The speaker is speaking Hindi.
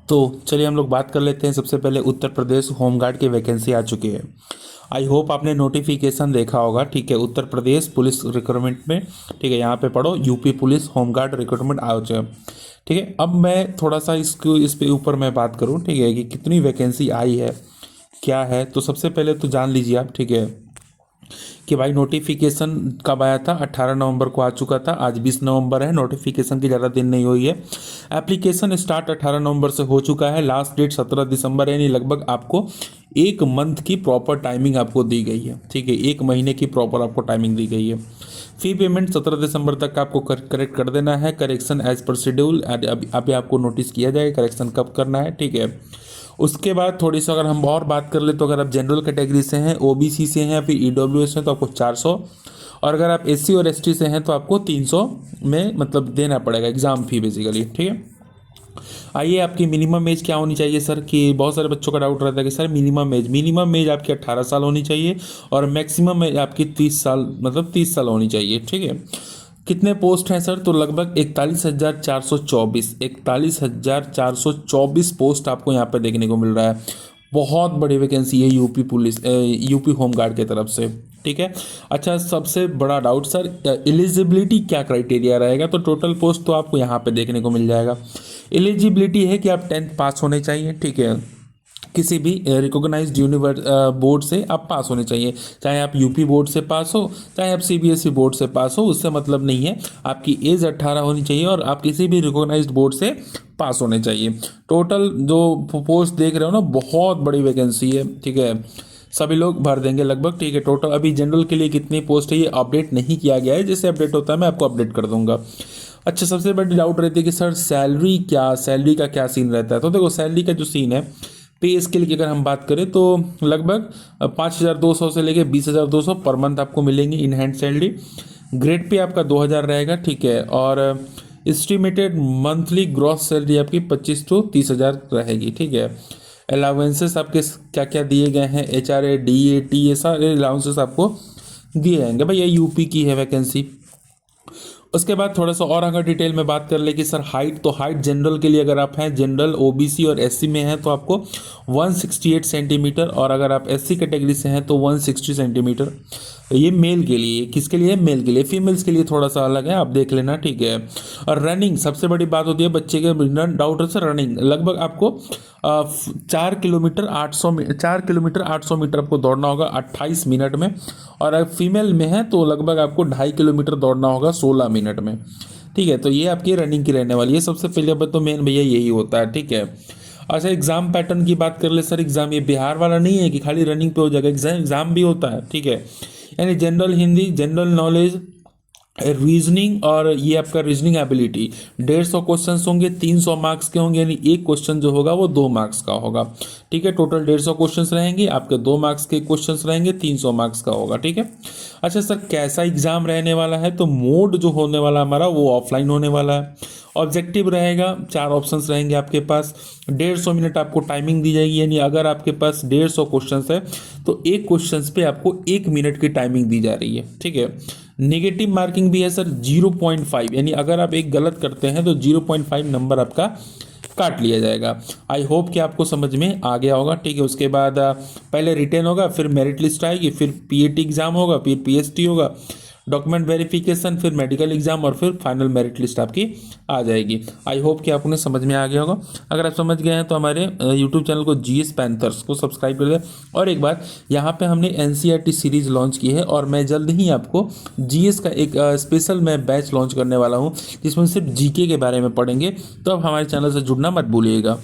तो चलिए हम लोग बात कर लेते हैं। सबसे पहले उत्तर प्रदेश होमगार्ड की वैकेंसी आ चुकी है। आई होप आपने नोटिफिकेशन देखा होगा। ठीक है, उत्तर प्रदेश पुलिस रिक्रूटमेंट में, ठीक है, यहाँ पे पढ़ो यूपी पुलिस होमगार्ड रिक्रूटमेंट आ चुका है। ठीक है, अब मैं थोड़ा सा इस पे ऊपर मैं बात करूँ, ठीक है, कि कितनी वैकेंसी आई है क्या है। तो सबसे पहले तो जान लीजिए आप, ठीक है, कि भाई नोटिफिकेशन कब आया था, 18 नवंबर को आ चुका था। आज 20 नवंबर है, नोटिफिकेशन की ज़्यादा दिन नहीं हुई है। एप्लीकेशन स्टार्ट 18 नवंबर से हो चुका है। लास्ट डेट 17 दिसंबर है, यानी लगभग आपको एक मंथ की प्रॉपर टाइमिंग आपको दी गई है। ठीक है, एक महीने की प्रॉपर आपको टाइमिंग दी गई है। फी पेमेंट 17 दिसंबर तक आपको करेक्ट कर देना है। करेक्शन एज पर शेड्यूल अभी आपको नोटिस किया जाएगा करेक्शन कब करना है। ठीक है, उसके बाद थोड़ी सी अगर हम और बात कर ले तो अगर आप जनरल कैटेगरी से हैं, ओबीसी से हैं या फिर ईडब्ल्यूएस हैं तो आपको 400, और अगर आप एससी और एसटी से हैं तो आपको 300 में मतलब देना पड़ेगा एग्जाम फी बेसिकली। ठीक है, आइए आपकी मिनिमम एज क्या होनी चाहिए सर, कि बहुत सारे बच्चों का डाउट रहता है कि सर मिनिमम एज आपकी 18 साल होनी चाहिए और मैक्सिमम एज आपकी 30 साल मतलब 30 साल होनी चाहिए। ठीक है, कितने पोस्ट हैं सर, तो लगभग 41,424 पोस्ट आपको यहाँ पर देखने को मिल रहा है। बहुत बड़ी वैकेंसी है यूपी पुलिस यूपी होमगार्ड की तरफ से। ठीक है, अच्छा सबसे बड़ा डाउट सर एलिजिबिलिटी क्या क्राइटेरिया रहेगा, तो टोटल पोस्ट तो आपको यहाँ पे देखने को मिल जाएगा। एलिजिबिलिटी है कि आप 10th पास होने चाहिए। ठीक है, किसी भी रिकॉग्नाइज्ड बोर्ड से आप पास होने चाहिए, चाहे आप यूपी बोर्ड से पास हो चाहे आप सीबीएसई बोर्ड से पास हो, उससे मतलब नहीं है। आपकी एज 18 होनी चाहिए और आप किसी भी रिकॉग्नाइज्ड बोर्ड से पास होने चाहिए। टोटल जो पोस्ट देख रहे हो ना, बहुत बड़ी वैकेंसी है। ठीक है, सभी लोग भर देंगे लगभग। ठीक है, टोटल अभी जनरल के लिए कितनी पोस्ट है ये अपडेट नहीं किया गया है, जैसे अपडेट होता है मैं आपको अपडेट कर दूंगा। अच्छा, सबसे बड़ी डाउट रहती है कि सर सैलरी का क्या सीन रहता है, तो देखो सैलरी का जो सीन है, पे स्केल की अगर हम बात करें तो लगभग 5,200 से लेके 20,200 पर मंथ आपको मिलेंगी in hand salary. Grade pay आपका 2,000 रहेगा। ठीक है, और एस्टिमेटेड मंथली ग्रॉस सैलरी आपकी 25 to 30,000 रहेगी। ठीक है, अलाउंसेस आपके क्या क्या दिए गए हैं, HRA DAT ये सारे अलाउंसेस आपको दिए जाएंगे। भाई ये यूपी की है वैकेंसी। उसके बाद थोड़ा सा और अगर डिटेल में बात कर ले कि सर हाइट, तो हाइट जनरल के लिए अगर आप हैं जनरल ओबीसी और एससी में हैं तो आपको 168 सेंटीमीटर, और अगर आप एससी कैटेगरी से हैं तो 160 सेंटीमीटर। ये मेल के लिए, किसके लिए, मेल के लिए। फीमेल्स के लिए थोड़ा सा अलग है, आप देख लेना। ठीक है, और रनिंग सबसे बड़ी बात होती है बच्चे के डाउट है सर रनिंग, लगभग आपको 4 किलोमीटर 800 मीटर आपको दौड़ना होगा 28 मिनट में, और अगर फीमेल में है तो लगभग आपको 2.5 किलोमीटर दौड़ना होगा 16 मिनट में। ठीक है, तो ये आपकी रनिंग की रहने वाली है। सबसे पहले बात तो मेन भैया यही होता है। ठीक है, अच्छा एग्जाम पैटर्न की बात कर ले सर, एग्जाम ये बिहार वाला नहीं है कि खाली रनिंग पे हो जाएगा, एग्जाम भी होता है। ठीक है, यानी general Hindi, general knowledge, reasoning, और ये आपका रीजनिंग एबिलिटी 150 क्वेश्चन होंगे, 300 मार्क्स के होंगे, यानी एक क्वेश्चन जो होगा वो 2 मार्क्स का होगा। ठीक है, टोटल 150 क्वेश्चंस रहेंगे आपके, 2 मार्क्स के क्वेश्चंस रहेंगे, 300 मार्क्स का होगा। ठीक है, अच्छा सर कैसा एग्जाम रहने वाला है, तो मोड जो होने वाला हमारा वो ऑफलाइन होने वाला है। ऑब्जेक्टिव रहेगा, 4 ऑप्शंस रहेंगे आपके पास, 150 मिनट आपको टाइमिंग दी जाएगी, यानी अगर आपके पास 150 क्वेश्चंस है तो एक क्वेश्चंस पे आपको 1 मिनट की टाइमिंग दी जा रही है। ठीक है, नेगेटिव मार्किंग भी है सर 0.5, यानी अगर आप एक गलत करते हैं तो 0.5 नंबर आपका काट लिया जाएगा। आई होप कि आपको समझ में आ गया होगा। ठीक है, उसके बाद पहले रिटेन होगा, फिर मेरिट लिस्ट आएगी, फिर पीएटी एग्जाम होगा, फिर पीएसटी होगा, डॉक्यूमेंट वेरिफिकेशन, फिर मेडिकल एग्जाम, और फिर फाइनल मेरिट लिस्ट आपकी आ जाएगी। आई होप कि आपने समझ में आ गया होगा। अगर आप समझ गए हैं तो हमारे यूट्यूब चैनल को जीएस पैंथर्स को सब्सक्राइब कर दें। और एक बात, यहाँ पे हमने एनसीईआरटी सीरीज लॉन्च की है, और मैं जल्द ही आपको जीएस का एक स्पेशल मैं बैच लॉन्च करने वाला हूँ जिसमें सिर्फ जीके के बारे में पढ़ेंगे। तो आप हमारे चैनल से जुड़ना मत भूलिएगा।